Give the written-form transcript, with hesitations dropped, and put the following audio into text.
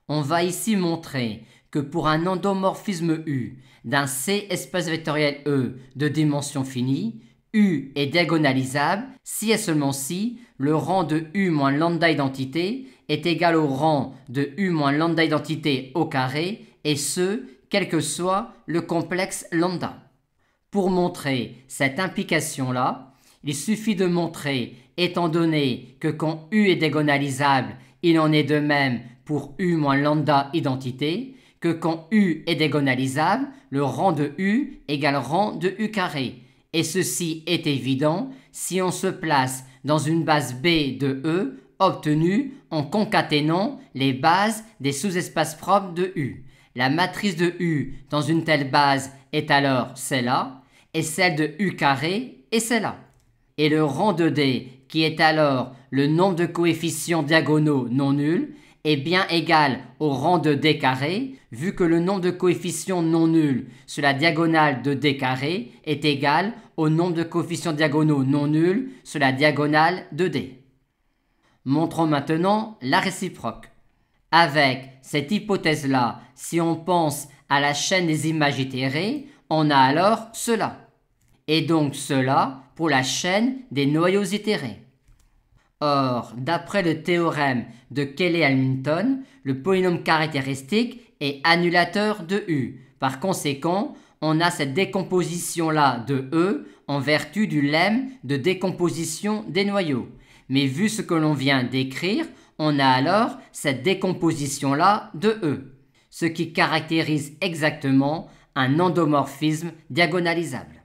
On va ici montrer que pour un endomorphisme U d'un C espace vectoriel E de dimension finie, U est diagonalisable si et seulement si le rang de U moins lambda identité est égal au rang de U moins lambda identité au carré, et ce, quel que soit le complexe lambda. Pour montrer cette implication-là, il suffit de montrer, étant donné que quand U est diagonalisable, il en est de même pour U moins lambda identité, que quand U est diagonalisable, le rang de U égale rang de U carré. Et ceci est évident si on se place dans une base B de E obtenue en concaténant les bases des sous-espaces propres de U. La matrice de U dans une telle base est alors celle-là, et celle de U carré est celle-là. Et le rang de D, qui est alors le nombre de coefficients diagonaux non nuls, est bien égal au rang de D carré, vu que le nombre de coefficients non nuls sur la diagonale de D carré est égal au nombre de coefficients diagonaux non nuls sur la diagonale de D. Montrons maintenant la réciproque. Avec cette hypothèse-là, si on pense à la chaîne des images itérées, on a alors cela. Et donc cela pour la chaîne des noyaux itérés. Or, d'après le théorème de Cayley-Hamilton, le polynôme caractéristique est annulateur de U. Par conséquent, on a cette décomposition-là de E en vertu du lemme de décomposition des noyaux. Mais vu ce que l'on vient d'écrire, on a alors cette décomposition-là de E, ce qui caractérise exactement un endomorphisme diagonalisable.